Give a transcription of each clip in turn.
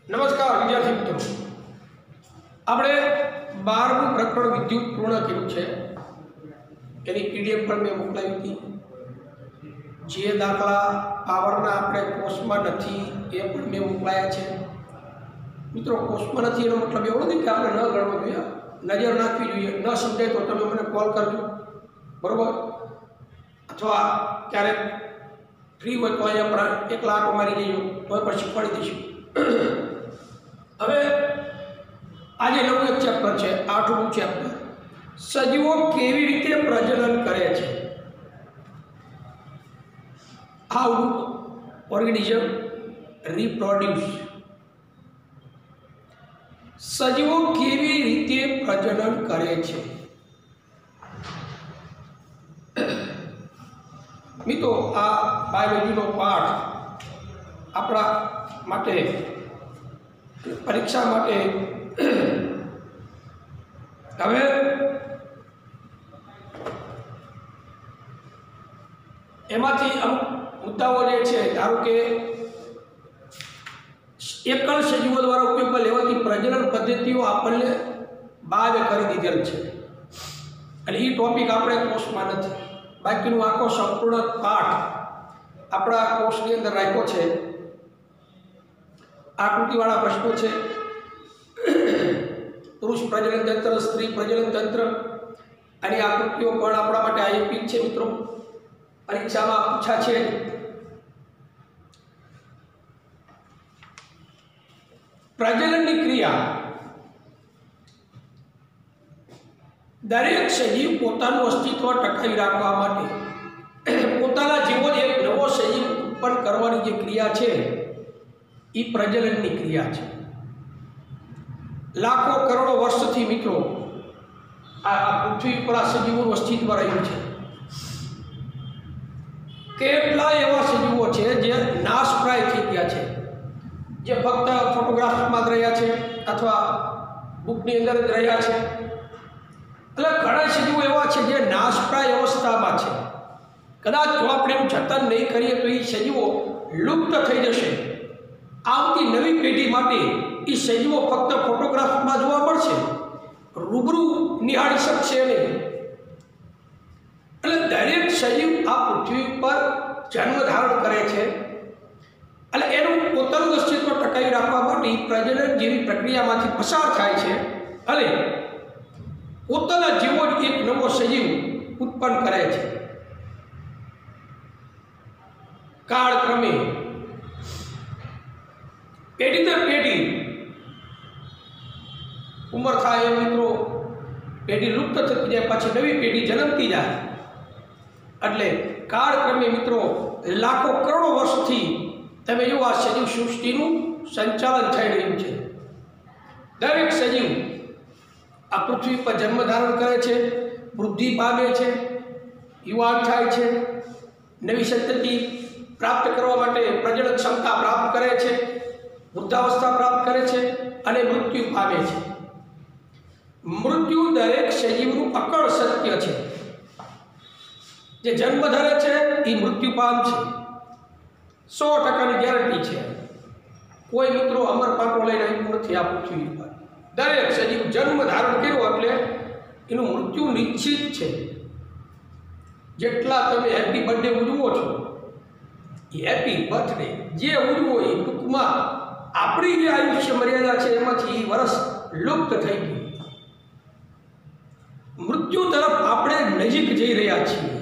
नमस्कार विद्यार्थी मित्रों, આપણે 12મું પ્રકરણ વિદ્યુત પૂર્ણ કર્યું છે। એની પીડીએફ પણ મેં મોકલાવી હતી। જે દાખલા પાવરના આપણે કોર્સમાં નથી એ પણ મેં મોકલાયા છે। મિત્રો, કોર્સમાં નથી એનો મતલબ એવો નથી કે આપણે ન ગણવું જોઈએ, નજર નાખવી જોઈએ। ન સમજાય તો તમે મને કોલ કરજો, બરોબર? અથવા ક્યારેક ફ્રી હોય તો અહીંયા પણ એક લાખ મારી જઈએ તો પણ શીખવાડી દઈશું। હવે આજે નવું એક ચેપ્ટર છે, 8મું ચેપ્ટર, સજીવો કેવી રીતે પ્રજનન કરે છે। How organism reproduce. સજીવો કેવી રીતે પ્રજનન કરે છે। મિત્રો, આ બાયોલોજીનો પાઠ આપણા માટે પરીક્ષા માટે હવે એમાંથી અમુક મુદ્દાઓ જે છે, ધારો કે એકલ સજીવો દ્વારા ઉપયોગમાં લેવાતી પ્રજનન પદ્ધતિઓ આપણને બાદ કરી દીધેલ છે અને એ ટોપિક આપણે કોર્સમાં નથી। બાકીનું આખો સંપૂર્ણ પાઠ આપણા કોર્સની અંદર રાખ્યો છે। આકૃતિવાળા પ્રશ્નો છે, પુરુષ પ્રજનન તંત્ર, સ્ત્રી પ્રજનન તંત્ર, અને આકૃતિઓ પણ આપણા માટે આઈએમપી છે। મિત્રો, પરીક્ષામાં પૂછા છે। પ્રજનનની ક્રિયા દરેક સજીવ પોતાનું અસ્તિત્વ ટકાવી રાખવા માટે પોતાના જેવો જ એક નવો સજીવ ઉત્પન્ન કરવાની જે ક્રિયા છે એ પ્રજનનની ક્રિયા છે। લાખો કરોડો વર્ષથી મિત્રો આ પૃથ્વી પર આ સજીવોનું અસ્તિત્વ રહ્યું છે। કેટલા એવા સજીવો છે જે નાશપ્રાય થઈ ગયા છે, જે ફક્ત ફોટોગ્રાફમાં જ રહ્યા છે અથવા બુકની અંદર જ રહ્યા છે। એટલે ઘણા સજીવો એવા છે જે નાશપ્રાય અવસ્થામાં છે। કદાચ જો આપણે એનું જતન નહીં કરીએ તો એ સજીવો લુપ્ત થઈ જશે। આવતી નવી પેઢી માટે એ સજીવો ફક્ત ફોટોગ્રાફમાં જોવા મળશે, રૂબરૂ નિહાળી શકશે નહીં। એટલે દરેક સજીવ આ પૃથ્વી પર જન્મ ધારણ કરે છે અને એનું પોતાનું અસ્તિત્વ ટકાવી રાખવા માટે પ્રજનન જેવી પ્રક્રિયામાંથી પસાર થાય છે અને પોતાના જેવો જ એક નવો સજીવ ઉત્પન્ન કરે છે। કાળક્રમે પેઢી દર પેઢી ઉંમર થાય એમ મિત્રો પેઢી લુપ્ત થતી જાય, પછી નવી પેઢી જન્મતી જાય। એટલે કાળક્રમે મિત્રો લાખો કરોડો વર્ષથી તમે જો આ સજીવ સૃષ્ટિનું સંચાલન થઈ રહ્યું છે। દરેક સજીવ આ પૃથ્વી પર જન્મ ધારણ કરે છે, વૃદ્ધિ પામે છે, યુવાન થાય છે, નવી સંતતિ પ્રાપ્ત કરવા માટે પ્રજનન ક્ષમતા પ્રાપ્ત કરે છે, વૃદ્ધાવસ્થા પ્રાપ્ત કરે છે અને મૃત્યુ પામે છે। મૃત્યુ દરેક સજીવનું અકળ સત્ય છે। જે જન્મ ધરે છે એ મૃત્યુ પામશે, 100%ની ગેરંટી છે। કોઈ મિત્રો અમર પાટો લઈને આવ્યું નથી આ પૃથ્વી પર। દરેક સજીવ જન્મ ધારણ કર્યો એટલે એનું મૃત્યુ નિશ્ચિત છે। જેટલા તમે હેપી બર્થડે ઉજવો છો, હેપી બર્થડે જે ઉજવો એ ટૂંકમાં આપણી જે આયુષ્ય મર્યાદા છે એમાંથી વર્ષ લુપ્ત થઈ ગયું। મૃત્યુ તરફ આપણે નજીક જઈ રહ્યા છીએ,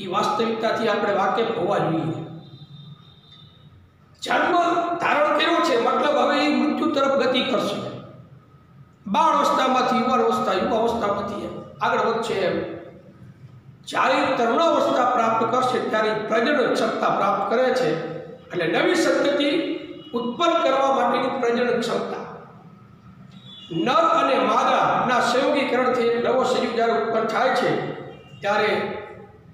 એ વાસ્તવિકતાથી આપણે વાકેફ હોવા જોઈએ। જન્મ ધારણ કર્યો છે મતલબ હવે એ મૃત્યુ તરફ ગતિ કરશે। બાળ અવસ્થામાંથી યુવાવસ્થામાંથી આગળ વધશે એમ જ્યારે તરુણાવસ્થા પ્રાપ્ત કરશે ત્યારે પ્રજનન ક્ષમતા પ્રાપ્ત કરે છે। એટલે નવી સંતતિ ઉત્પન્ન કરવા માટેની પ્રજનન ક્ષમતા, નર અને માદાના સંયોગીકરણથી નવો સજીવ જ્યારે ઉત્પન્ન થાય છે ત્યારે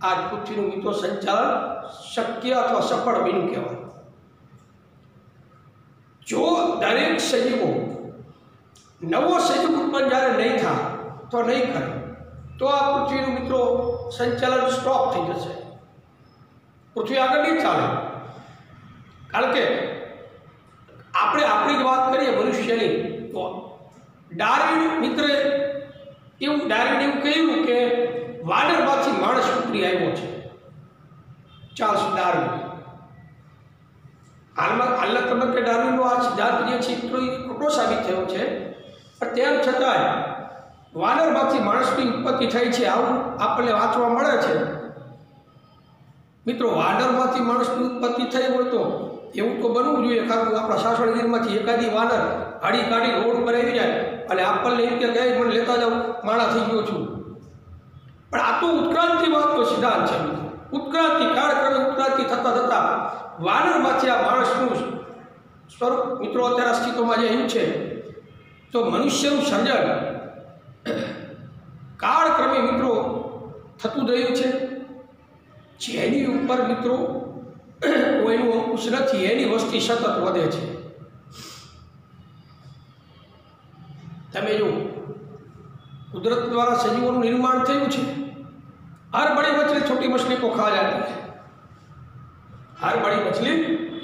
આ પૃથ્વીનું મિત્રો સંચાલન શક્ય અથવા સફળ બન્યું કહેવાય। જો દરેક સજીવો નવો સજીવ ઉત્પન્ન જ્યારે નહીં થાય તો નહીં કરે તો આ પૃથ્વીનું મિત્રો સંચાલન સ્ટોપ થઈ જશે। પૃથ્વી આગળ નહીં ચાલે, કારણ કે ડાર્વિને એવું કહ્યું કે વાનરમાંથી માણસ ઉતરી આવ્યો છે, ચાર્લ્સ ડાર્વિન. હાલના તબક્કે ડાર્વિનનો આ સિદ્ધાંત જે છે એ ખોટો સાબિત થયો છે, પણ તેમ છતાંય વાનરમાંથી માણસની ઉત્પત્તિ થઈ છે આવું આપણને વાંચવા મળે છે. મિત્રો, વાનરમાંથી માણસની ઉત્પત્તિ થઈ હોય તો એવું તો બનવું જોઈએ, કારણ કે આપણા સાસણગીરમાંથી એકાદી વાનર હાડી કાઢી રોડ પર આવી જાય અને આપણને એમ કે ગઈ મને લેતા જાઉં, માણા થઈ ગયો છું. પણ આ તો ઉત્ક્રાંતિ વાતનો સિદ્ધાંત છે. ઉત્ક્રાંતિ કાળક્રમે ઉત્ક્રાંતિ થતાં થતાં વાનરમાંથી આ માણસનું સ્વરૂપ મિત્રો અત્યારે અસ્તિત્વમાં જે આવ્યું છે. તો મનુષ્યનું સર્જન કાળક્રમે મિત્રો થતું રહ્યું છે, જેની ઉપર મિત્રો કોઈનું અંકુશ નથી, એની વસ્તી સતત વધે છે. તમે જો कुदरत द्वारा सजीवों का निर्माण थयुं छे। हर बड़ी मछली छोटी मछली को खा जाती है, हर बड़ी मछली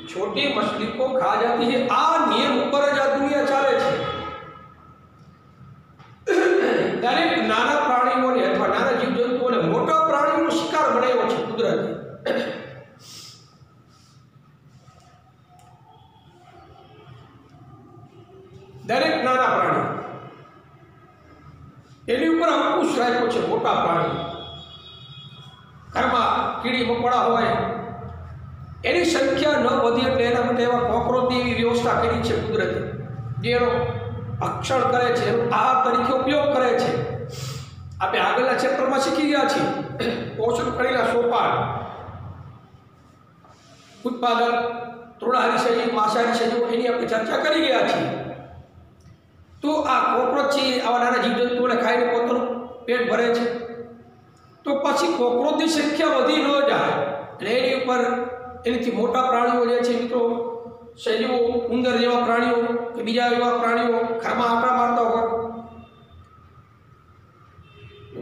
छोटी मछली को खा जाती है। आ नियम पर ज आ दुनिया चाले छे। दरेक नाना प्राणीओं ने अथवा नाना जीवजंतुओं ने मोटा प्राणीओं शिकार बनाव्यो छे कुदरते। दरेक नाना प्राणी एनी ऊपर अंकुश राख्यो छे। मोटा प्राणी घर में कीड़ी मकोड़ा होय एनी संख्या न वधी एटले एना माटे एवा कॉकरोचनी व्यवस्था करी छे कुदरते, जेनो भक्षण करे छे, आहार तरीके उपयोग करे छे। आपणे આગળના ચેપ્ટરમાં શીખી ગયા છીએ પોષણ કરેલા સોપાન उत्पादन तृणाहारी सजीव मांसाहारी सजीव एनी આપણે ચર્ચા કરી ગયા છીએ। तो आ कॉकरोच छे आवा नाना जीवजंतुओने खाईने पोतानुं पेट भरे छे, तो पछी कॉकरोचनी संख्या वधी न जाय એટલે એની ઉપર એનાથી મોટા પ્રાણીઓ જે છે મિત્રો સજીવો ઉંદર જેવા પ્રાણીઓ કે બીજા એવા પ્રાણીઓ ઘરમાં આંટા મારતા હોય,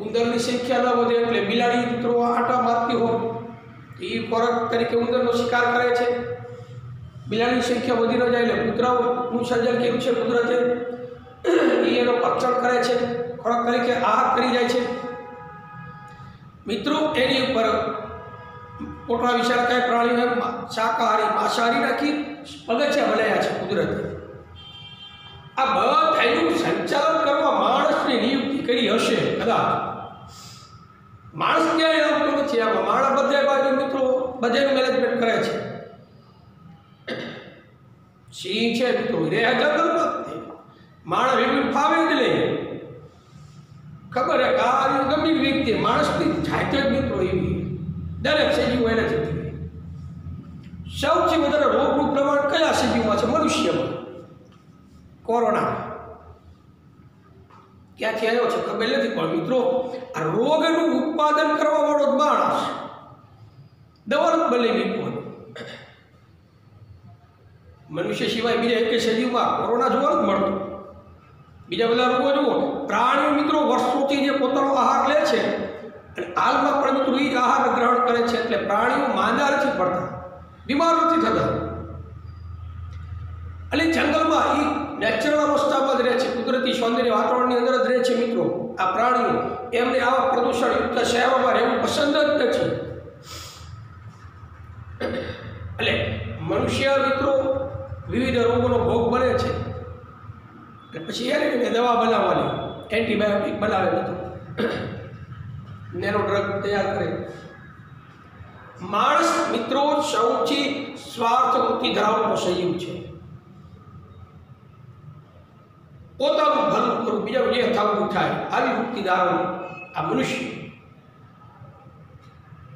ઉંદરની સંખ્યા ન વધે એટલે બિલાડી મિત્રો આંટા મારતી હોય એ ખોરાક તરીકે ઉંદરનો શિકાર કરે છે। બિલાડીની સંખ્યા વધી ન જાય એટલે કૂતરાઓનું સર્જન કર્યું છે કુદરતે, એનો ભક્ષણ કરે છે, ખોરાક તરીકે આહાર કરી જાય છે। મિત્રો એની ઉપર મોટા વિશાળકાય પ્રાણીઓ શાકાહારી માંસાહારી નાખી પગથિયા બનાવ્યા છે કુદરતે। આ બધાનું સંચાલન કરવા માણસની નિયુક્તિ કરી હશે કદાચ। માણસ ક્યાંય આવતો નથી, આમાં માણસ બધે બાજુ મિત્રો બધેનું મેનેજમેન્ટ કરે છે। સિંહ છે મિત્રો રે જંગલમાં માણસ એવી ફાવે જ લે, ખબર હે કાર્ય ગમે વ્યક્તિ માણસની જાતે જ મિત્રો એવી દરેક સજીવો એને જ સૌથી વધારે રોગનું પ્રમાણ કયા સજીવમાં છે? મનુષ્યમાં। કોરોના ક્યાંથી આવ્યો છે ખબર નથી, પણ મિત્રો આ રોગનું ઉત્પાદન કરવા વાળો જ માણસ, દવા બનાવી કોઈ મનુષ્ય સિવાય બીજા એક સજીવમાં કોરોના જોવા જ મળતો। બીજા બધા રોગો જુઓ, પ્રાણીઓ મિત્રો વર્ષોથી જે પોતાનો આહાર લે છે અને હાલમાં પણ મિત્રો એ જ આહાર ગ્રહણ કરે છે, એટલે પ્રાણીઓ માંદા નથી પડતા, બીમાર નથી થતા। અને જંગલમાં એ નેચરલ અવસ્થામાં જ રહે છે, કુદરતી સૌંદર્ય વાતાવરણની અંદર જ રહે છે મિત્રો આ પ્રાણીઓ। એમને આવા પ્રદૂષણયુક્ત શહેરોમાં રહેવું પસંદ જ નથી। એટલે મનુષ્ય મિત્રો વિવિધ રોગોનો ભોગ બને છે, પછી એને દવા બનાવવાની, એન્ટીબાયોટિક બનાવે મિત્રો, નેનો ડ્રગ તૈયાર કરે। માણસ મિત્રો સૌથી સ્વાર્થ વૃત્તિ ધરાવતો સજીવ છે, પોતાનું ભલું કરવું, બીજા જે થવું થાય આવી વૃત્તિ ધરાવતો આ મનુષ્ય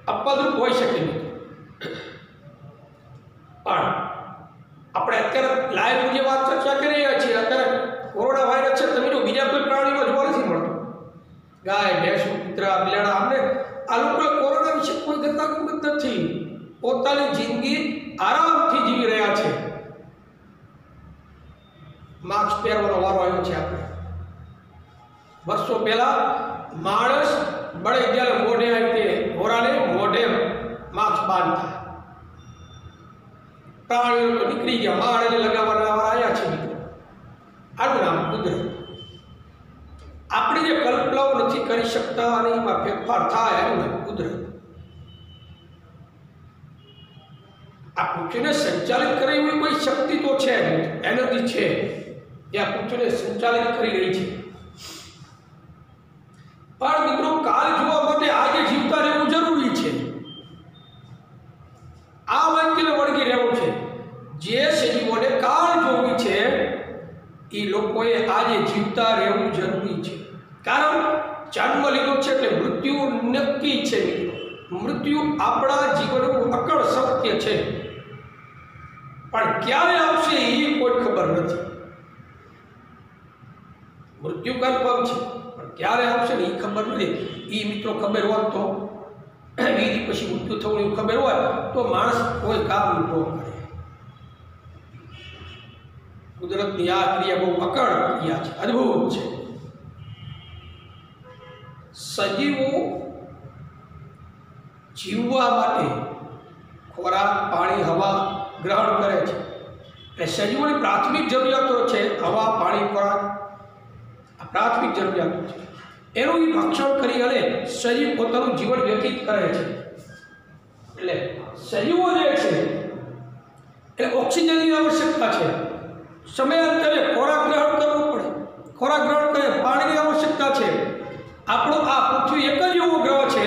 અપદ્રુપ હોઈ શકે મિત્રો। પણ આપણે અત્યારે લાઈવ જે વાત ચર્ચા કરી રહ્યા છીએ, અત્યારે કોરોના વાયરસ છે, તમે જો બીજા કોઈ પ્રાણીમાં જોવા નથી મળતો, ગાય ભેંસ કૂતરા બિલાડા, અમને આ લોકો કોરોના વિશે કોઈ ગતાગમત નથી, પોતાની જિંદગી આરામથી જીવી રહ્યા છે। માસ્ક પહેરવાનો વારો આવ્યો છે આપણે। વર્ષો પહેલા માણસ બળે જ્યારે મોઢે આવી તે ઘોડાને મોઢે માસ્ક બાંધતા, પ્રાણીઓ તો નીકળી ગયા, માણસને લગાવવાના આવ્યા છે મિત્રો। આનું નામ કુદરત। બદલાવ નથી કરી શકતા અને એમાં ફેરફાર થાય એનું કુદરત. આ પૃથ્વીને સંચાલિત કરે એવી કોઈ શક્તિ તો છે, એનર્જી છે જે આ પૃથ્વીને સંચાલિત કરી રહી છે. પણ મિત્રો કાલ જોવા માટે આજે જીવતા રહેવું જરૂરી છે. આ વાક્યને વળગી રહેવું છે. જે સજીવોને કાળ જોવી છે એ લોકોએ આજે જીવતા રહેવું જરૂરી છે. કારણ જન્મ લીધો છે એટલે મૃત્યુ નક્કી છે મિત્રો. મૃત્યુ આપણા જીવનનું અકળ સત્ય છે, પણ ક્યારે આવશે એ કોઈ ખબર નથી. મૃત્યુ કન્ફર્મ છે, પણ ક્યારે આવશે ને એ ખબર નથી. એ મિત્રો ખબર હોત તો એની પછી મૃત્યુ થવું એવું ખબર હોય તો માણસ કોઈ કામ ન કરે. કુદરતની આ ક્રિયા બહુ અકળ ક્રિયા છે, અદ્ભુત છે. સજીવો જીવવા માટે ખોરાક, પાણી, હવા ગ્રહણ કરે છે. એટલે સજીવોની પ્રાથમિક જરૂરિયાતો છે હવા, પાણી, ખોરાક. આ પ્રાથમિક જરૂરિયાતો છે. એનું ભક્ષણ કરી અને સજીવ પોતાનું જીવન વ્યતીત કરે છે. એટલે સજીવો જે છે એ ઓક્સિજનની આવશ્યકતા છે. સમયાંતરે ખોરાક ગ્રહણ કરવો પડે. ખોરાક ગ્રહણ કરે, પાણીની આવશ્યકતા છે. આપણો આ પૃથ્વી એક જ એવો ગ્રહ છે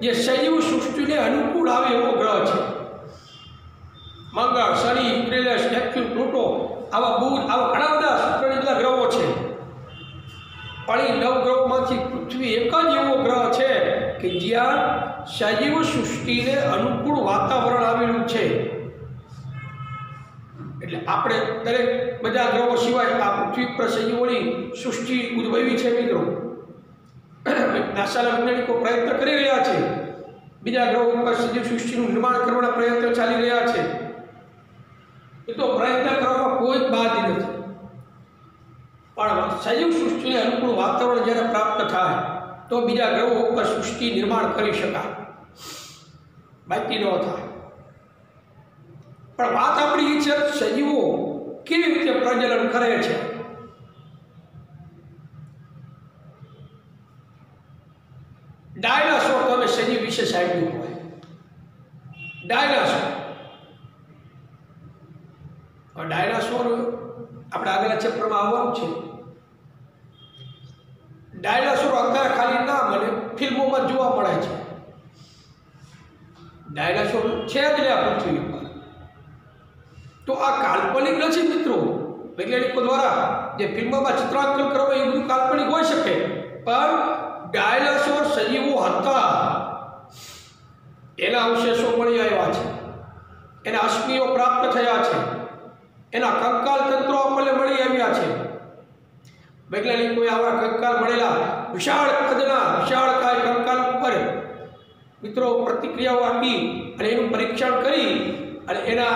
જે સજીવ સૃષ્ટિને અનુકૂળ આવે એવો ગ્રહ છે. મંગળ, શનિ, યુરેનસ, નેપચ્યુન, પ્લુટો, આવા બુધ, આવા ઘણા બધા શુક્રની બધા ગ્રહો છે. પણ એ નવગ્રહોમાંથી પૃથ્વી એક જ એવો ગ્રહ છે કે જ્યાં સજીવ સૃષ્ટિને અનુકૂળ વાતાવરણ આવેલું છે. એટલે આપણે દરેક બધા ગ્રહો સિવાય આ પૃથ્વી પર સજીવોની સૃષ્ટિ ઉદ્ભવી છે મિત્રો. નાસાના વૈજ્ઞાનિકો પ્રયત્ન કરી રહ્યા છે. બીજા ગ્રહો પર સજીવ સૃષ્ટિનું નિર્માણ કરવાના પ્રયત્નો ચાલી રહ્યા છે. એ તો પ્રયત્ન કરવામાં કોઈ બાદ નથી. પણ સજીવ સૃષ્ટિને અનુકૂળ વાતાવરણ જ્યારે પ્રાપ્ત થાય તો બીજા ગ્રહો ઉપર સૃષ્ટિ નિર્માણ કરી શકાય, બાકી ન થાય. પણ વાત આપણી એ છે સજીવો કેવી રીતે પ્રજનન કરે છે. ડાયનાસોર તમે સજીવ વિશે સાંભળ્યું હોય. ડાયનાસોર આપણે આગળના ચેપ્ટરમાં આવવાનું છે. ડાયનાસોર અત્યારે ખાલી નામ અને ફિલ્મોમાં જોવા મળે છે. ડાયનાસોર છે જ ને આ પૃથ્વી પર. તો આ કાલ્પનિક નથી મિત્રો. વૈજ્ઞાનિકો દ્વારા જે ફિલ્મોમાં ચિત્રાંકન કરવામાં એ બધું કાલ્પનિક હોઈ શકે, પણ ડાયનાસોર સજીવો હતા. એના અવશેષો મળી આવ્યા છે, એના અશ્મિઓ પ્રાપ્ત થયા છે, એના કંકાલ તંત્રો આપણને મળી આવ્યા છે. વૈજ્ઞાનિકોએ આવા કંકાલ મળેલા વિશાળ કદના વિશાળકાય કંકાલ ઉપર મિત્રો પ્રતિક્રિયાઓ આપી અને એનું પરીક્ષણ કરી અને એના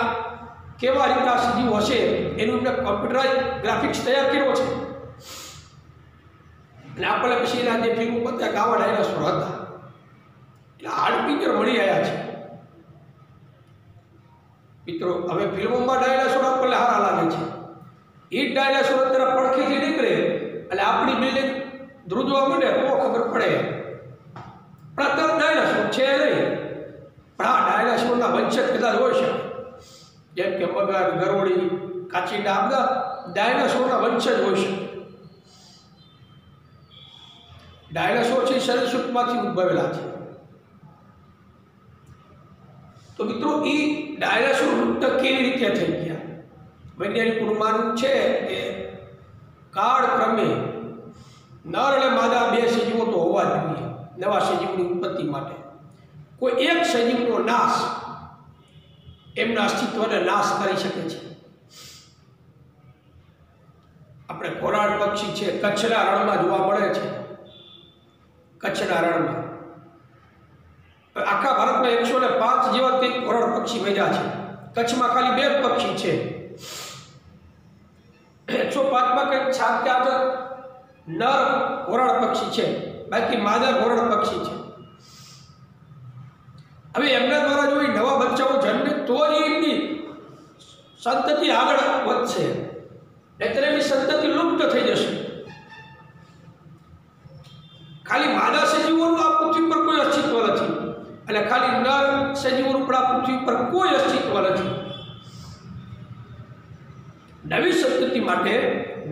કેવા રીતના સજીવ હશે એનું એમને કોમ્પ્યુટરાઇઝ ગ્રાફિક્સ તૈયાર કર્યો છે. અને આપણને પછી એના જે ફિલ્મો બતાવ્યા કે આવા ડાયનાસોર હતા. એટલે હાડ પિક્ચર મળી આવ્યા છે મિત્રો. હવે ફિલ્મોમાં ડાયનાસોર આપણને હારા લાગે છે. એ જ ડાયનાસોર અત્યારે પડખેથી નીકળે એટલે આપણી બિલ્ડિંગ ધ્રુજવા માંડે તો ખબર પડે. પણ અત્યારે ડાયનાસોર છે નહીં, પણ આ ડાયનાસોરના વંશજ કદાચ હોય છે. જેમ કે મગર, ગરોળી, કાચીંડા આ બધા ડાયનાસોરના વંશજ હોય છે. ડાયનાસોર છે સરીસૃપમાંથી ઉદ્ભવેલા છે. તો મિત્રો એ ડાયનાસોર લુપ્ત કેવી રીતે થઈ ગયા? વૈજ્ઞાનિકોનું માનવું છે કે કાળક્રમે નર અને માદા બે સજીવો તો હોવા જ જોઈએ નવા સજીવની ઉત્પત્તિ માટે. કોઈ એક સજીવનો નાશ એમના અસ્તિત્વને નાશ કરી શકે છે. આપણે ઘોરાડ પક્ષી છે, કચ્છના રણમાં જોવા મળે છે. કચ્છના રણમાં આખા ભારતમાં 105 જેવા તે ઘોરાડ પક્ષી વધ્યા છે. કચ્છમાં ખાલી 2 પક્ષી છે. 105માં કંઈક 7 નર ઘોરાડ પક્ષી છે, બાકી માદા ઘોરાડ પક્ષી છે. હવે એમના દ્વારા જો નવા બચ્ચાઓ જન્મે તો જ એમની સંતતિ આગળ વધશે, નહીંતર એમની સંતતિ લુપ્ત થઈ જશે. ખાલી માદા સજીવોનું આ પૃથ્વી પર કોઈ અસ્તિત્વ નથી અને ખાલી નર સજીવોનું પણ આ પૃથ્વી પર કોઈ અસ્તિત્વ નથી. નવી સંતતિ માટે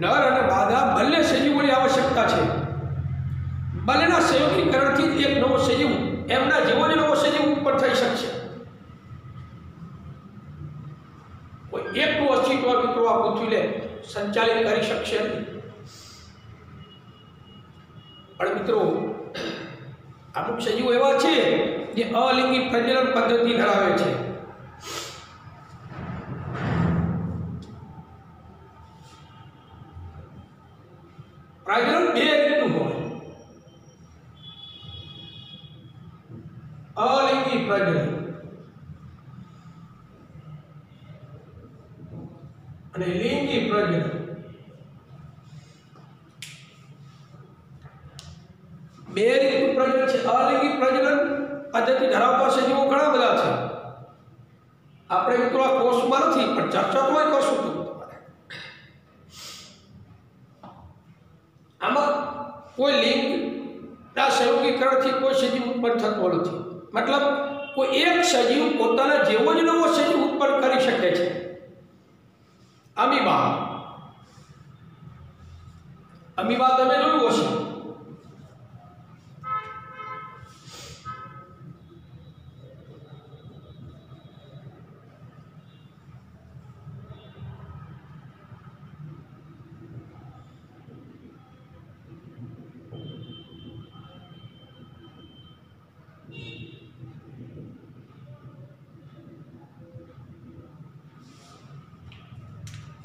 નર અને માદા બંને સજીવોની આવશ્યકતા છે. બંનેના સંયોગીકરણથી એક નવો સજીવ એમના જેવો જ નવો સજીવ ઉત્પન્ન થઈ શકશે. કોઈ એકનું અસ્તિત્વ મિત્રો આ પૃથ્વીને સંચાલિત કરી શકશે નહીં. પણ મિત્રો અમુક સજીવો એવા છે જે અલિંગી પ્રજનન પદ્ધતિ ધરાવે છે. પ્રજનન બે રીતનું હોય. અલિંગી પ્રજનન અને લિંગી પ્રજનન. બે રીતનું પ્રજનન છે. અલિંગી પ્રજનન પદ્ધતિ ધરાવતા સજીવો ઘણા બધા છે. આપણે મિત્રો આ કોર્સમાં નથી પણ ચર્ચા તો કરશું છું. આમાં કોઈ લિંગના સંયોગીકરણથી કોઈ સજીવ ઉત્પન્ન થતો નથી. મતલબ કોઈ એક સજીવ પોતાના જેવો જ નવો સજીવ ઉત્પન્ન કરી શકે છે. અમીબા તમે જોયું હશે.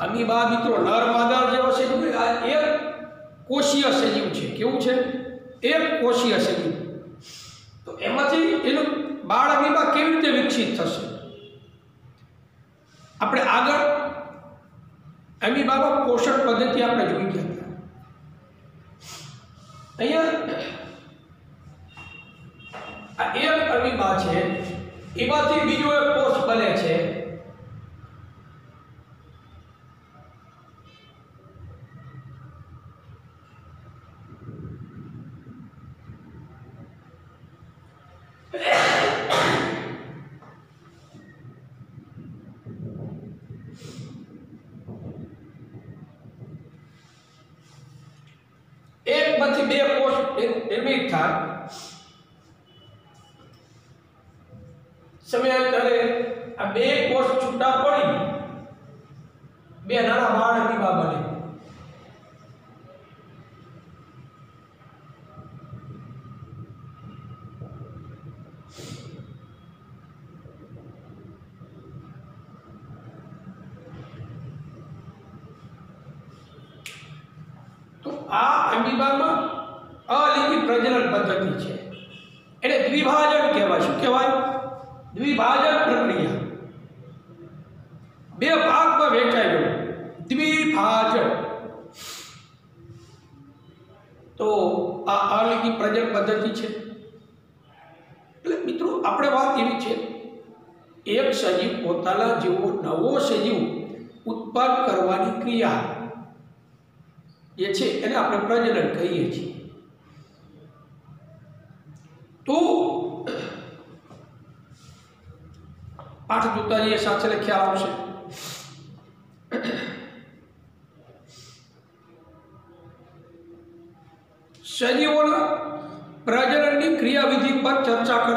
અમીબા મિત્રો નર માદા જેવો સજીવ આ એક કોષીય સજીવ છે. કેવું છે? એક કોષીય સજીવ. તો એમાંથી એનું બાળ અમીબા કેવી રીતે વિકસિત થશે? આપણે આગળ અમીબામાં પોષણ પદ્ધતિ આપણે જોઈ ગયા હતા. અહીંયા આ એક અમીબા છે, એમાંથી બીજો એક કોષ બને છે. એકમાંથી બે કોષ નિર્મિત થાય. સમયાંતરે આ બે કોષ છૂટા પડી બે નાના બાળ અમીબા બને. આ અમીબામાં અલિંગી પ્રજનન પદ્ધતિ છે. એને દ્વિભાજન કહેવાય. શું કહેવાય? દ્વિભાજન પ્રક્રિયા. બે ભાગમાં વહેંચાઈ ગયું. દ્વિભાજન. તો આ અલિંગી પ્રજનન પદ્ધતિ છે. એટલે મિત્રો આપણે વાત એવી છે, એક સજીવ પોતાના જેવો નવો સજીવ ઉત્પન્ન કરવાની ક્રિયા જે છે એને આપણે પ્રજનન કહીએ છીએ. તો પાઠ જોતા જઈએ સાથે ખ્યાલ આવશે. સજીવોના પ્રજનનની ક્રિયાવિધિ પર ચર્ચા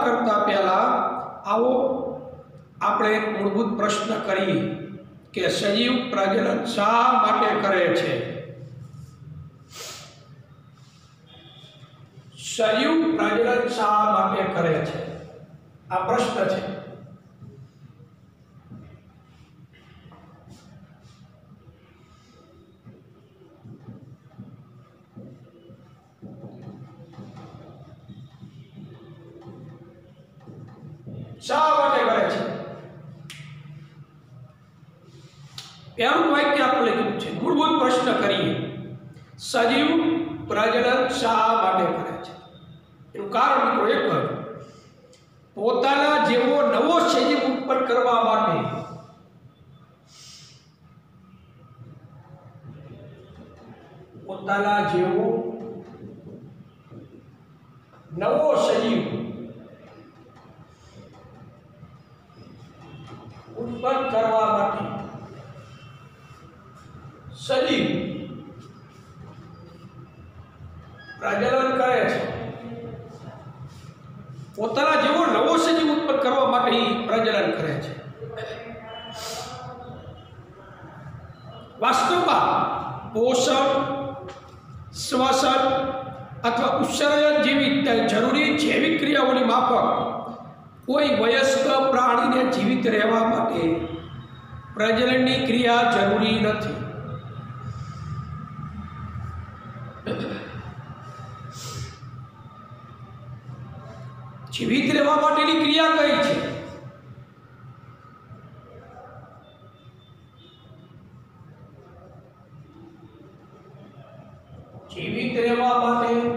કરતા પહેલા આવો આપણે એક મૂળભૂત પ્રશ્ન કરીએ કે સજીવ પ્રજનન શા માટે કરે છે? સજીવ પ્રજનન શા માટે કરે છે? આ પ્રશ્ન છે. શા માટે કરે છે? એનું વાક્ય આપણે લખ્યું છે. મૂળભૂત પ્રશ્ન કરીએ, સજીવ પ્રજનન શા માટે કરે છે? એનું કારણ મિત્રો એક જ, પોતાના જેવો નવો સજીવ ઉત્પન્ન કરવા માટે. પોતાના જેવો નવો સજીવ ઉત્પન્ન કરવા માટે સજીવ પ્રજનન કરે છે. પોતાના જેવો નવો સજીવ ઉત્પન્ન કરવા માટે પ્રજનન કરે છે. વાસ્તવમાં પોષણ, શ્વસન અથવા ઉત્સર્જન જેવી જરૂરી જૈવિક ક્રિયાઓની માફક કોઈ વયસ્ક પ્રાણીને જીવિત રહેવા માટે પ્રજનનની ક્રિયા જરૂરી નથી. જીવિત રહેવા માટેની ક્રિયા કઈ છે? જીવિત રહેવા માટેની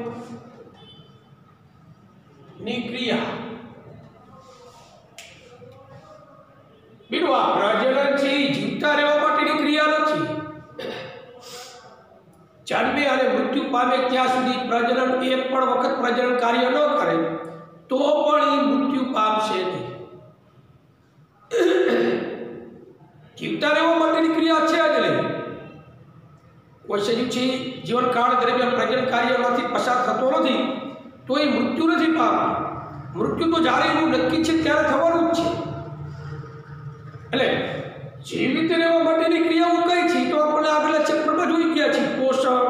ક્રિયા બીજું આ પ્રજનન છે જીવતા રહેવા માટેની ક્રિયા નથી. જન્મે અને મૃત્યુ પામે ત્યાં સુધી પ્રજનન એક પણ વખત પ્રજનન કાર્ય ન કરે તો પણ એ મૃત્યુ પામશે નહીં. જીવતા રહેવા માટેની ક્રિયા છે જ નહીં. કોઈ સજીવ છે જીવનકાળ દરમિયાન પ્રજનન કાર્યમાંથી પસાર થતો નથી તો એ મૃત્યુ નથી પામતો. મૃત્યુ તો જ્યારે એનું નક્કી છે ત્યારે થવાનું જ છે. એટલે જીવિત રહેવા માટેની ક્રિયાઓ કઈ છે તો આપણે આગલા ચેપ્ટરમાં જોઈ ગયા છીએ. પોષણ,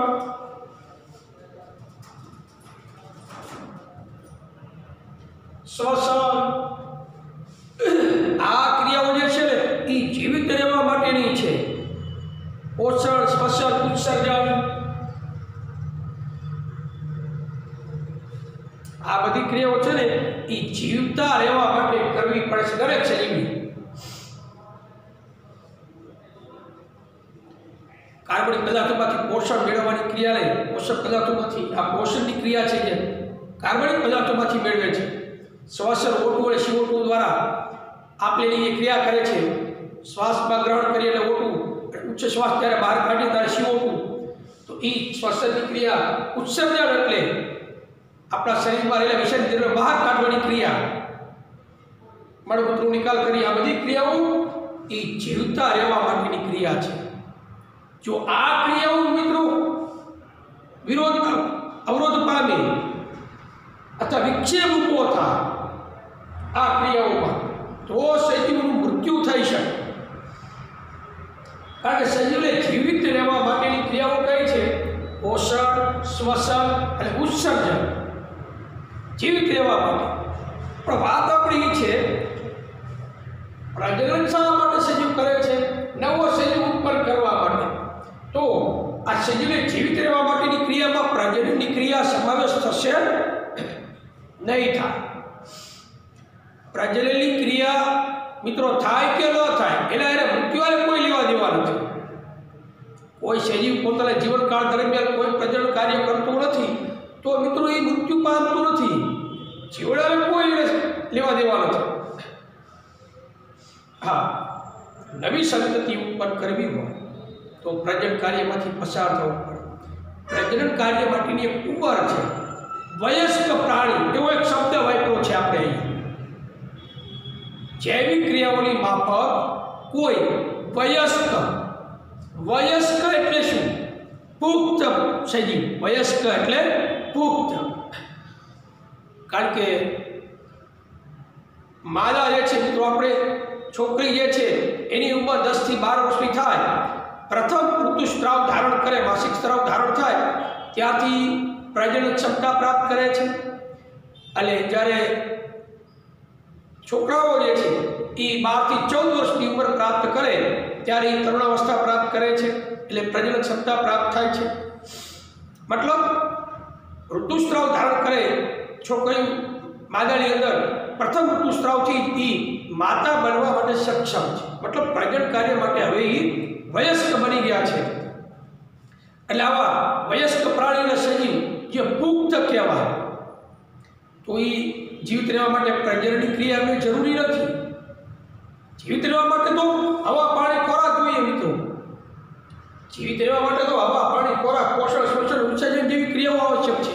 શ્વસન, આ ક્રિયાઓ જે છે ને એ જીવિત રહેવા માટેની છે. પોષણ, શ્વસન, ઉત્સર્જન, આ બધી ક્રિયાઓ છે ને એ જીવતા રહેવા માટે કરવી પડે છે દરેક સજીવની. કાર્બનિક પદાર્થોમાંથી પોષણ મેળવવાની ક્રિયા નહીં, પોષક પદાર્થોમાંથી આ પોષણની ક્રિયા છે જે કાર્બનિક પદાર્થોમાંથી મેળવે છે. શ્વસન O2 અને CO2 દ્વારા આપેલી એ ક્રિયા કરે છે. શ્વાસમાં ગ્રહણ કરીએ એટલે O2, ઉચ્ચ શ્વાસ જ્યારે બહાર કાઢીએ ત્યારે CO2. તો એ શ્વસનની ક્રિયા. ઉત્સર્જન એટલે આપણા શરીરમાં રહેલા વિષારી દ્રવ્યો બહાર કાઢવાની ક્રિયા, મળમૂત્રનો નિકાલ કરી. આ બધી ક્રિયાઓ એ જીવતા રહેવા માટેની ક્રિયા છે. જો આ ક્રિયાઓ મિત્રો અવરોધ પામે અથવા વિક્ષેપ ઊભો થાય આ ક્રિયાઓમાં તો સજીવનું મૃત્યુ થઈ શકે. કારણ કે સજીવને જીવિત રહેવા માટેની ક્રિયાઓ કઈ છે? પોષણ, શ્વસન અને ઉત્સર્જન. જીવિત રહેવા માટે. પણ વાત આપણી એ છે પ્રજનન શા માટે સજીવ કરે છે? નવો સજીવ ઉત્પન્ન કરવા માટે. તો આ સજીવને જીવિત રહેવા માટેની ક્રિયામાં પ્રજનનની ક્રિયા સમાવેશ થશે નહીં થાય. પ્રજનનની ક્રિયા મિત્રો થાય કે ન થાય એના એને મૃત્યુને કોઈ લેવા દેવા નથી. કોઈ સજીવ પોતાના જીવનકાળ દરમિયાન કોઈ પ્રજનન કાર્ય કરતો નથી તો મિત્રો એ મૃત્યુ પામતું નથી. જીવડાને કોઈ લેવા દેવા નથી. હા, નવી સંતતિ ઉત્પન્ન કરવી હોય તો પ્રજનન કાર્યમાંથી પસાર થવું પડે. પ્રજનન કાર્ય માટેની એક ઉંમર છે. વયસ્ક પ્રાણી એવો એક શબ્દ વાપર્યો છે આપણે અહીં. જૈવિક ક્રિયાઓની માફક કોઈ વયસ્ક એટલે શું? પુખ્ત સજીવ. વયસ્ક એટલે પુખ્ત. કારણ કે માદા જે છે મિત્રો, આપણે છોકરી જે છે એની ઉંમર 10 થી 12 વર્ષની થાય, પ્રથમ ઋતુસ્રાવ ધારણ કરે, માસિક સ્રાવ ધારણ થાય ત્યાંથી પ્રજનન ક્ષમતા પ્રાપ્ત કરે છે. અને જ્યારે છોકરાઓ જે છે એ 12 થી 14 વર્ષની ઉંમર પ્રાપ્ત કરે ત્યારે એ તરુણાવસ્થા પ્રાપ્ત કરે છે, એટલે પ્રજનન ક્ષમતા પ્રાપ્ત થાય છે. મતલબ ઋતુસ્રાવ ધારણ કરે છોકરી માદાની અંદર પ્રથમ ઋતુસ્રાવથી એ માતા બનવા માટે સક્ષમ છે. મતલબ પ્રજનન કાર્ય માટે હવે એ વયસ્ક બની ગયા છે. એટલે આવા વયસ્ક પ્રાણીના સજીવ જે પુખ્ત કહેવાય તો એ જીવિત રહેવા માટે પ્રજનનની ક્રિયા જરૂરી નથી. જીવિત રહેવા માટે તો હવા, પાણી, ખોરાક જોઈએ મિત્રો. જીવિત રહેવા માટે તો હવા, પાણી, ખોરાક, પોષણ, શ્વસન પરિસંચન જેવી ક્રિયાઓ આવશ્યક છે.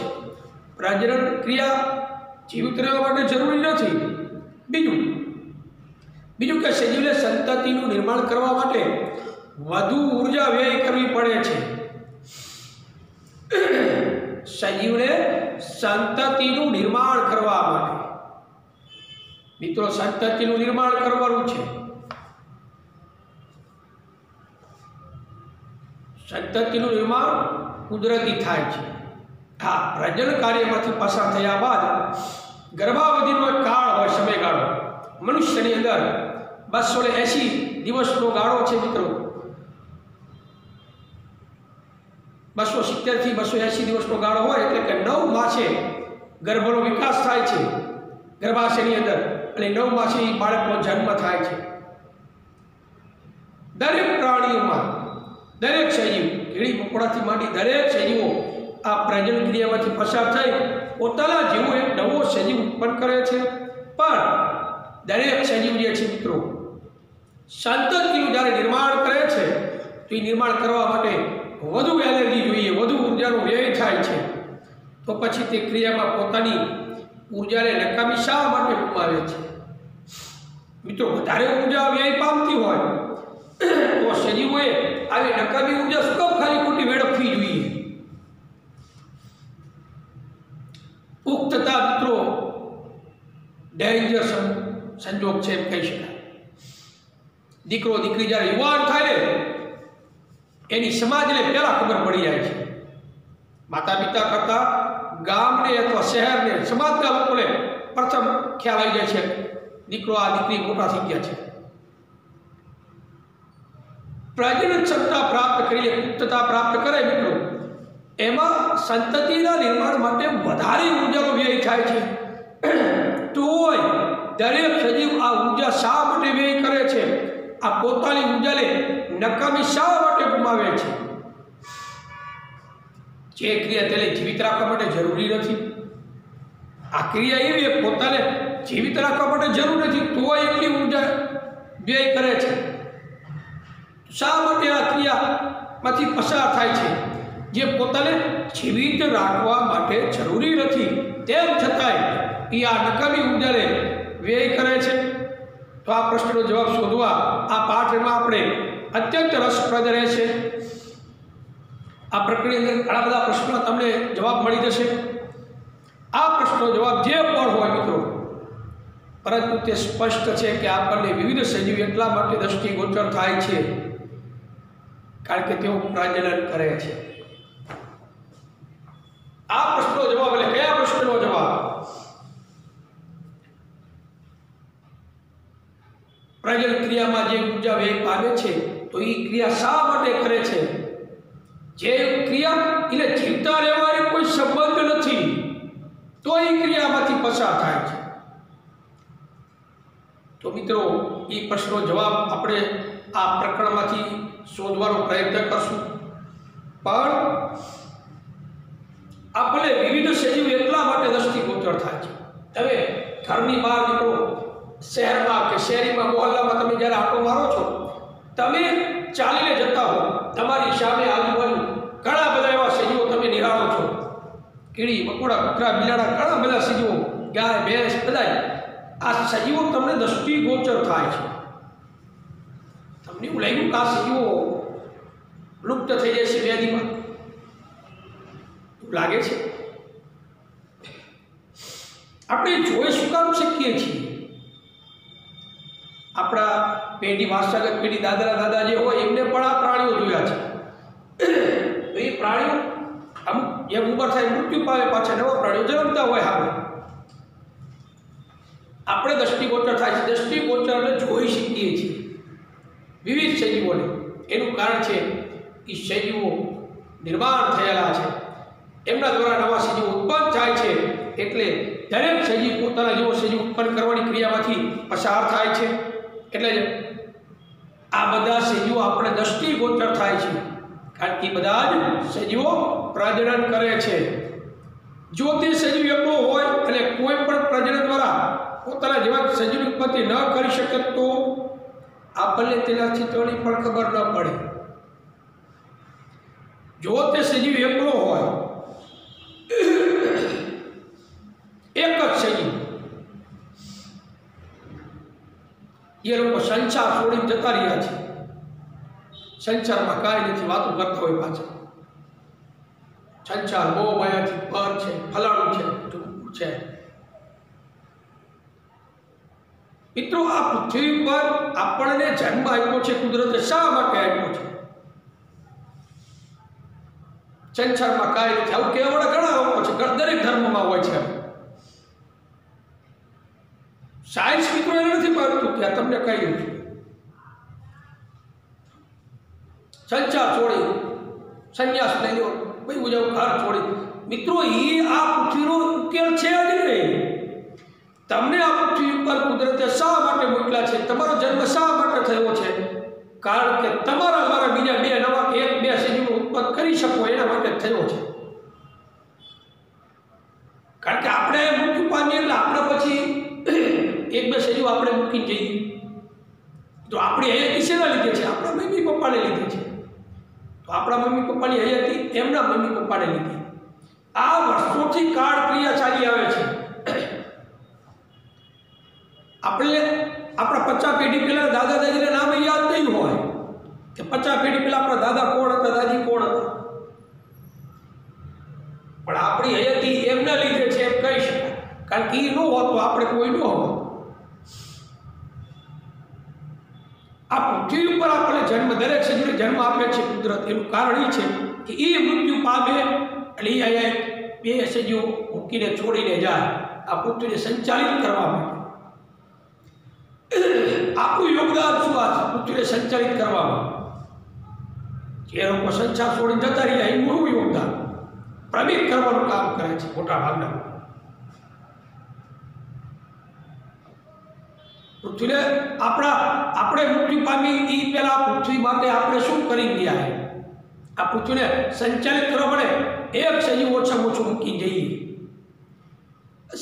પ્રજનન ક્રિયા જીવિત રહેવા માટે જરૂરી નથી. બીજું કે સજીવને સંતતિનું નિર્માણ કરવા માટે વધુ ઉર્જા વ્યય કરવી પડે છે. સજીવને સંતતિનું નિર્માણ કરવા માટે મિત્રો સંતતિનું નિર્માણ કરવાનું છે. સંતતિનું નિર્માણ કુદરતી થાય છે. હા, પ્રજનન કાર્યમાંથી પસાર થયા બાદ ગર્ભાવધિનો એક કાળ હોય, સમયગાળો. મનુષ્યની અંદર 280 દિવસનો ગાળો છે મિત્રો. 270 થી 280 દિવસનો ગાળો હોય, એટલે કે 9 માસે ગર્ભનો વિકાસ થાય છે ગર્ભાશયની અંદર, અને 9 માસે બાળકનો જન્મ થાય છે. દરેક પ્રાણીઓમાં, દરેક સજીવ, કીડી મકોડાથી માંડી દરેક સજીવો આ પ્રજનન ક્રિયામાંથી પસાર થઈ પોતાના જેવો એક નવો સજીવ ઉત્પન્ન કરે છે. પણ દરેક સજીવ જે છે મિત્રો સંતતિનું જ્યારે નિર્માણ કરે છે તો એ નિર્માણ કરવા માટે વધુ એનર્જી જોઈએ, વધુ ઉર્જાનો વ્યય થાય છે. તો પછી તે ક્રિયામાં પોતાની ઉર્જાને નકામી શા માટે ગુમાવે છે? મિત્રો વધારે ઉર્જા વ્યય પામતી હોય તો સજીવોએ આવી નકામી ઉર્જા શું કામ ખાલી ખોટી વેડફવી જોઈએ? પુખ્તતા મિત્રો ડેન્જર સંજોગ છે એમ કહી શકાય. દીકરો દીકરી જ્યારે યુવાન થાય ને એની સમાજને પહેલા ખબર પડી જાય છે. માતા પિતા કરતા ગામને અથવા શહેરને, સમાજના લોકોને પ્રથમ ખ્યાલ આવી જાય છે દીકરો આ દીકરી મોટા થઈ ગયા છે. પ્રજનન ક્ષમતા પ્રાપ્ત કરી, પુખ્તતા પ્રાપ્ત કરે મિત્રો, એમાં સંતતિના નિર્માણ માટે વધારે ઉર્જાનો વ્યય થાય છે. તોય દરેક સજીવ આ ઉર્જા શા માટે વ્યય કરે છે? આ પોતાની ઉર્જાને નકામી શા માટે ગુમાવે છે? જે ક્રિયા તેને જીવિત રાખવા માટે જરૂરી નથી, આ ક્રિયા એવી પોતાને જીવિત રાખવા માટે જરૂર નથી તો એટલી ઉર્જા વ્યય કરે છે. શા માટે આ ક્રિયામાંથી પસાર થાય છે જે પોતાને જીવિત રાખવા માટે જરૂરી નથી, તેમ છતાંય એ આ નકામી ઉર્જાને વ્યય કરે છે? તો આ પ્રશ્નનો જવાબ શોધવા આ પાઠમાં આપણે અત્યંત રસપ્રદ રહેશે. આ પ્રકરણની અંદર ઘણા બધા પ્રશ્નો તમને જવાબ મળી જશે. આ પ્રશ્નનો જવાબ જે પણ હોય મિત્રો, પરંતુ તે સ્પષ્ટ છે કે આપણને વિવિધ સજીવ એટલા માટે દ્રષ્ટિગોચર થાય છે કારણ કે તેઓ પ્રજનન કરે છે. આ પ્રશ્નનો જવાબ એટલે કયા પ્રશ્નનો જવાબ? પ્રજનન ક્રિયામાં જે ઉર્જા વ્યય પામે છે તો એ ક્રિયા શા માટે કરે છે? જે ક્રિયા એટલે જીવતા રહેવાનો કોઈ સંબંધ નથી તો એ ક્રિયામાંથી પસાર થાય છે. તો મિત્રો એ પ્રશ્નનો જવાબ આપણે આ પ્રકરણમાંથી શોધવાનો પ્રયત્ન કરશું. પણ આપણે વિવિધ સજીવ એટલા માટે દ્રષ્ટિગોચર થાય છે. તમે ઘરની બહાર નીકળો, શહેરમાં કે શહેરીમાં, મોહલ્લામાં તમે જ્યારે આંટો મારો છો, તમે ચાલીને જતા હો, તમારી સામે આજુબાજુ ઘણા બધા એવા સજીવો તમે નિહાળો છો. કીડી મકોડા, કૂતરા, બિલાડા, ઘણા બધા સજીવો, ગાય, ભેંસ, બધા આ સજીવો તમને દ્રષ્ટિગોચર થાય છે. તમને એવું લાગ્યું કે આ સજીવો લુપ્ત થઈ જાય છે વ્યાધિમાં? એવું લાગે છે? આપણે જોઈ શું કામ શકીએ છીએ? આપણા પેઢી, વારસાગત પેઢી, દાદા જે હોય એમને પણ આ પ્રાણીઓ જોયા છે. તો એ પ્રાણીઓ અમુક જેમ ઉંમર થાય મૃત્યુ પામે, પાછા નવા પ્રાણીઓ જન્મતા હોય. આપણે દ્રષ્ટિગોચર થાય છે. દ્રષ્ટિગોચરને જોઈ શકીએ છીએ વિવિધ સજીવોને. એનું કારણ છે કે સજીવો નિર્માણ થયેલા છે, એમના દ્વારા નવા સજીવો ઉત્પન્ન થાય છે. એટલે દરેક સજીવ પોતાના જેવો સજીવ ઉત્પન્ન કરવાની ક્રિયામાંથી પસાર થાય છે. એટલે આ બધા સજીવો આપણે દ્રષ્ટિગોચર થાય છે કારણ કે બધા જ સજીવો પ્રજનન કરે છે. જો તે સજીવ એકલો હોય અને કોઈ પણ પ્રજનન દ્વારા પોતાના જેવા સજીવની ઉત્પત્તિ ન કરી શકે તો આપણને તેના ચિત્રની પણ ખબર ન પડે. જો તે સજીવ એકલો હોય એ લોકો સંસાર છોડીને જતા રહ્યા છે, સંસારમાં કાંઈ નથી, વાતો કરતા હોય પાછા સંસાર બહુ માયાથી પર છે, ફલાણું છે, ઢૂંઢું છે। મિત્રો, આ પૃથ્વી પર આપણને જન્મ આપ્યો છે કુદરતે શા માટે આપ્યો છે? સંસારમાં કાંઈ નથી, આવું કેવળ ઘણા લોકો છે, દરેક ધર્મમાં હોય છે। સાયન્સ મિત્રો એને નથી માનતું કે તમને કહ્યું છે સંસાર છોડી સંન્યાસ લઈ લો, ભાઈ ઉજાવ ઘર છોડી। મિત્રો, એ આ પૃથ્વીનો ઉકેલ છે જ નહીં। તમને આ પૃથ્વી પર કુદરતે શા માટે મોકલ્યા છે? તમારો જન્મ શા માટે થયો છે? કારણ કે તમારા દ્વારા બીજા બે નવા કે એક બે સજીવો ઉત્પન્ન કરી શકો એના માટે થયો છે। કારણ કે આપણે મૃત્યુ પામીએ એટલે આપણે પછી એક બે સજીવો આપણે મૂકીને જઈએ તો આપણી હયાતી શેના લીધે છે? આપણા મમ્મી પપ્પાને લીધે છે। તો આપણા મમ્મી પપ્પાની હયાતી એમના મમ્મી પપ્પાને લીધે। આ વર્ષોથી કાળ ક્રિયા ચાલી આવે છે। આપણે આપણા 50 પેઢી પહેલા દાદા દાદીના નામે યાદ નહીં હોય કે 50 પેઢી પહેલા આપણા દાદા કોણ હતા, દાદી કોણ હતા, પણ આપણી હયાતી એમના લીધે છે એમ કહી શકાય। કારણ કે એ ન હોત તો આપણે કોઈ ન હોત। આ પૃથ્વી ઉપર આપણે જન્મ, દરેક સજીવને જન્મ આપે છે કુદરત, એનું કારણ એ છે કે એ મૃત્યુ પામે એટલે અહીંયા બે સજીવો મૂકીને છોડીને જાય આ પૃથ્વીને સંચાલિત કરવા માટે। આપણું યોગદાન શું આ પૃથ્વીને સંચાલિત કરવામાં? જે લોકો સંસાર છોડીને જતા રહ્યા એ મોટું યોગદાન પ્રમિત કરવાનું કામ કરે છે મોટા ભાગના। પૃથ્વીને આપણે મૃત્યુ પામી એ પહેલા પૃથ્વી માટે આપણે શું કરી ગયા? આ પૃથ્વીને સંચાલિત કરવા માટે એક સજીવ ઓછામાં ઓછું મૂકી જઈએ।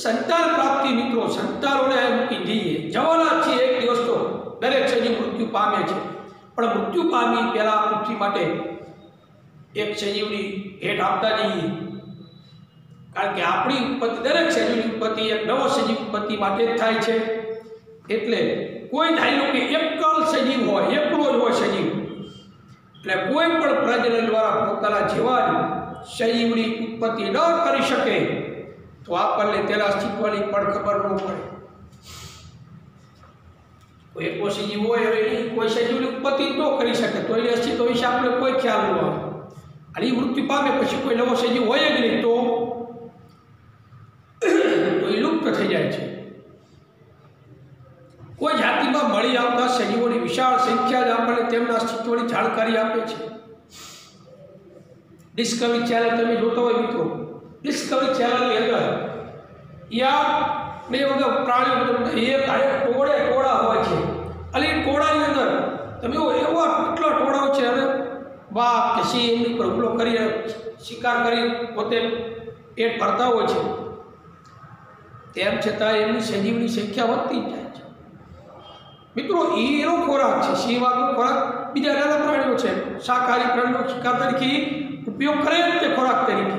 સંતાન પ્રાપ્તિ મિત્રો, સંતાનોને મૂકી જઈએ જવાના છીએ એક દિવસ તો દરેક સજીવ મૃત્યુ પામે છે, પણ મૃત્યુ પામી પહેલા પૃથ્વી માટે એક સજીવની ભેટ આપતા જઈએ। કારણ કે આપણી ઉત્પત્તિ, દરેક સજીવની ઉત્પત્તિ એક નવો સજીવ ઉત્પત્તિ માટે જ થાય છે। એટલે કોઈ ધારી લો કે એકલ સજીવ હોય, એકલો જ હોય સજીવ, એટલે કોઈ પણ પ્રજનન દ્વારા પોતાના જેવા જ સજીવની ઉત્પત્તિ ન કરી શકે તો આપણને તેના અસ્તિત્વની પણ ખબર ન પડે। કોઈ એકલો સજીવ હોય એની કોઈ સજીવની ઉત્પત્તિ ન કરી શકે તો એની અસ્તિત્વ વિશે આપણે કોઈ ખ્યાલ ન આવે, અને એ મૃત્યુ પામે પછી કોઈ નવો સજીવ હોય જ નહીં તો એ લુપ્ત થઈ જાય છે। કોઈ જાતિમાં મળી આવતા સજીવોની વિશાળ સંખ્યા જ આપણને તેમના અસ્તિત્વની જાણકારી આપે છે। ડિસ્કવરી ચેનલ તમે જોતા હોય મિત્રો, ડિસ્કવરી ચેનલની અંદર યા બે વગર પ્રાણીઓ ટોળા હોય છે, અને એ ટોળાની અંદર તમે એવા કેટલા ટોળાઓ છે, અને વાઘ કે સિંહ એમની પર હુમલો કરી શિકાર કરી પોતે પેટ ભરતા હોય છે, તેમ છતાં એમની સજીવની સંખ્યા વધતી જ જાય છે। મિત્રો, એનો ખોરાક છે, સિંહ વાઘનો ખોરાક બીજા નાના પ્રાણીઓ છે, શાકાહારી પ્રાણીઓ શિકાર તરીકે ઉપયોગ કરે તે ખોરાક તરીકે।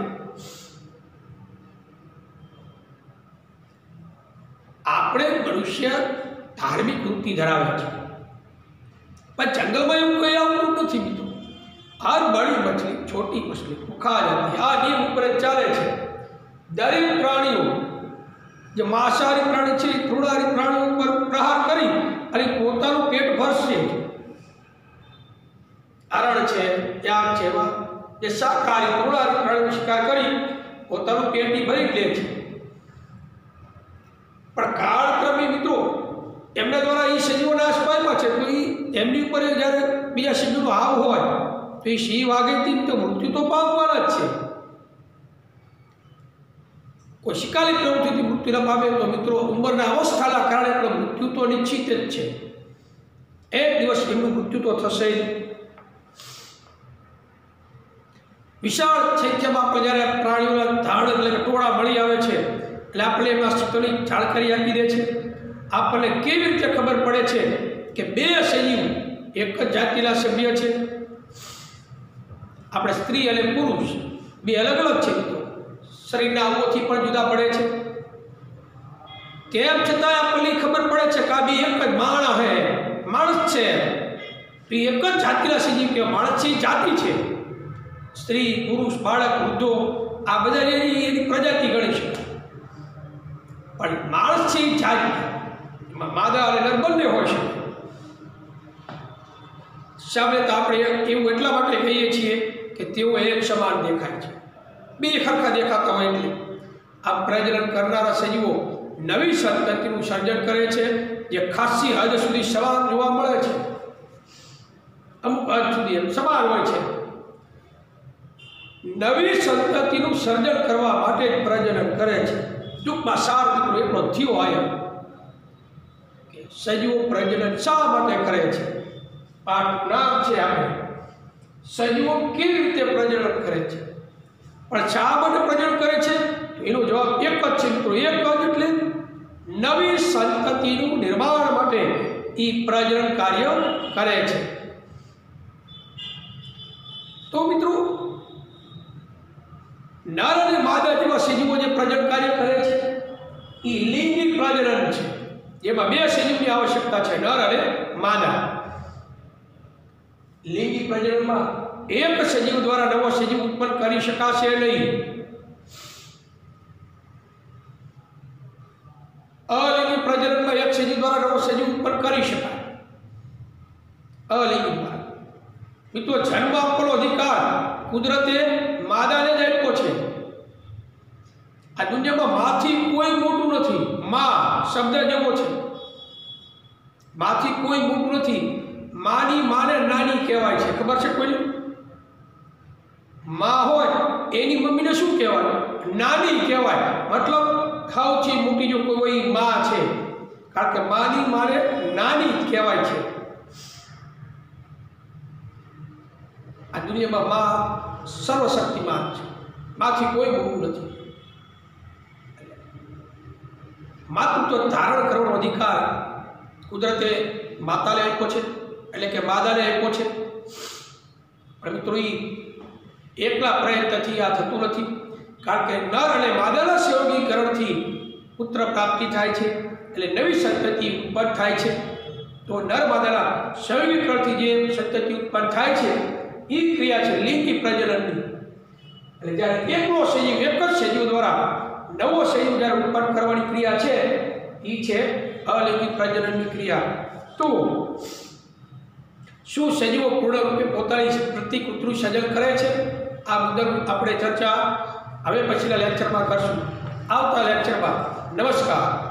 આપણે મનુષ્ય ધાર્મિક વૃત્તિ ધરાવે છે, પણ જંગલમાં એવું કંઈ આવતું નથી મિત્રો। હર બડી મછલી, છોટી મછલી ખા જતી, આ નિયમ ઉપર ચાલે છે। દરેક પ્રાણીઓ જે માંસાહારી પ્રાણી છે તૃણાહારી પ્રાણીઓ ઉપર પ્રહાર કરી અને પોતાનું પેટ ભરશે। હરણ છે, યાક છે, એવા જે શાકાહારી તૃણાહારી પ્રાણીઓ શિકાર કરી પોતાનું પેટ ભરી લે છે, પણ કાળક્રમે મિત્રો એમના દ્વારા એ સજીવો નાશ પામ્યા છે, તો એમની ઉપર જ્યારે બીજા સજીવનો હાવ હોય તો એ સિંહ વાઘેથી તો મૃત્યુ તો પામવાના જ છે। કોઈ શિકારી પ્રવૃત્તિથી મૃત્યુ ન પામે તો મિત્રો ઉંમરના અવસ્થાના કારણે પણ મૃત્યુ તો નિશ્ચિત જ છે, એક દિવસ એમનું મૃત્યુ તો થશે જ। વિશાળ સંખ્યામાં આપણે જ્યારે પ્રાણીઓના ધાડ એટલે કે ટોળા મળી આવે છે એટલે આપણે એમના અસ્તિત્વની જાણકારી આપી દે છે। આપણને કેવી રીતે ખબર પડે છે કે બે સજીવ એક જ જાતિના સભ્ય છે? આપણે સ્ત્રી અને પુરુષ બે અલગ અલગ છે મિત્રો, શરીરના અંગોથી પણ જુદા પડે છે, તેમ છતાં આપણને ખબર પડે છે કે આ બે એક જ માણસ છે। છે તો એ એક જ જાતિના સજીવ કહેવાય. માણસ છે એ જાતિ છે. સ્ત્રી, પુરુષ, બાળક, વૃદ્ધો આ બધા એની પ્રજાતિ ગણી છે. પણ માણસ છે એ જાતિ, એમાં માદા અને નર બંને હોય છે. સામે તો આપણે એવું એટલા માટે કહીએ છીએ કે તેઓ એક સમાન દેખાય છે, બે સરખા દેખાતા હોય. એટલે આ પ્રજનન કરનારા સજીવો નવી સંતતિનું સર્જન કરે છે, જે ખાસી હદ સુધી સમાન જોવા મળે છે. અમુક હદ સુધી એમ સમાન હોય છે. નવી સંતતિનું સર્જન કરવા માટે જ પ્રજનન કરે છે. ટૂંકમાં સાર મિત્રો એટલો થયો આયા કે સજીવો પ્રજનન શા માટે કરે છે. પાઠ નામ છે આપણે સજીવો કેવી રીતે પ્રજનન કરે છે. પણ શા માટે પ્રજનન કરે છે એનો જવાબ એક જ છે મિત્રો. એક જ એટલે નવી સંતતિનું નિર્માણ માટે એ પ્રજનન કાર્ય કરે છે. તો મિત્રો નર અને માદા જેવા સજીવો જે પ્રજનન કાર્ય કરે છે એ લિંગી પ્રજનન છે, જેમાં બે સજીવની આવશ્યકતા છે, નર અને માદા. લિંગી પ્રજનનમાં એક સજીવ દ્વારા નવો સજીવ ઉત્પન્ન કરી શકાશે નહીં. અલિંગી પ્રજનનમાં એક સજીવ દ્વારા નવો સજીવ ઉત્પન્ન કરી શકાય. અલિંગી દ્વારા મિત્રો જન્મ આપવાનો અધિકાર કુદરતે માદાને જ આપ્યો છે. આ દુનિયામાં માથી કોઈ મોટું નથી. માં શબ્દ જેવો છે, માથી કોઈ મોટું નથી. માની માને નાની કહેવાય છે, ખબર છે કોઈને? માં હોય એની મમ્મીને શું કહેવાય? નાની કહેવાય. મતલબ સૌથી મોટી જો કોઈ માં છે, કારણ કે માની માને નાની કહેવાય છે. આ દુનિયામાં માં સર્વશક્તિમાન છે, માથી કોઈ મોટું નથી. માતૃત્વ ધારણ કરવાનો અધિકાર કુદરતે માતાને આપ્યો છે, એટલે કે માદાને આપ્યો છે. પણ મિત્રો એ એકલા પ્રયત્નથી આ થતું નથી, કારણ કે નર અને માદાના સંયોગીકરણથી પુત્ર પ્રાપ્તિ થાય છે, એટલે નવી સંતતિ ઉત્પન્ન થાય છે. તો નર માદાના સંયોગીકરણથી જે સંતતિ ઉત્પન્ન થાય છે એ ક્રિયા છે લિંગી પ્રજનનની. એટલે જ્યારે એકલો સજીવ એક જ સજીવ દ્વારા નવો સજીવ જ્યારે ઉત્પન્ન કરવાની ક્રિયા છે એ છે અલિંગી પ્રજનનની ક્રિયા. તો શું સજીવો પૂર્ણરૂપે પોતાની પ્રતિકૃતિનું સર્જન કરે છે? આ મુદ્દે આપણે ચર્ચા હવે પછીના લેક્ચરમાં કરશું. આવતા લેક્ચરમાં. નમસ્કાર.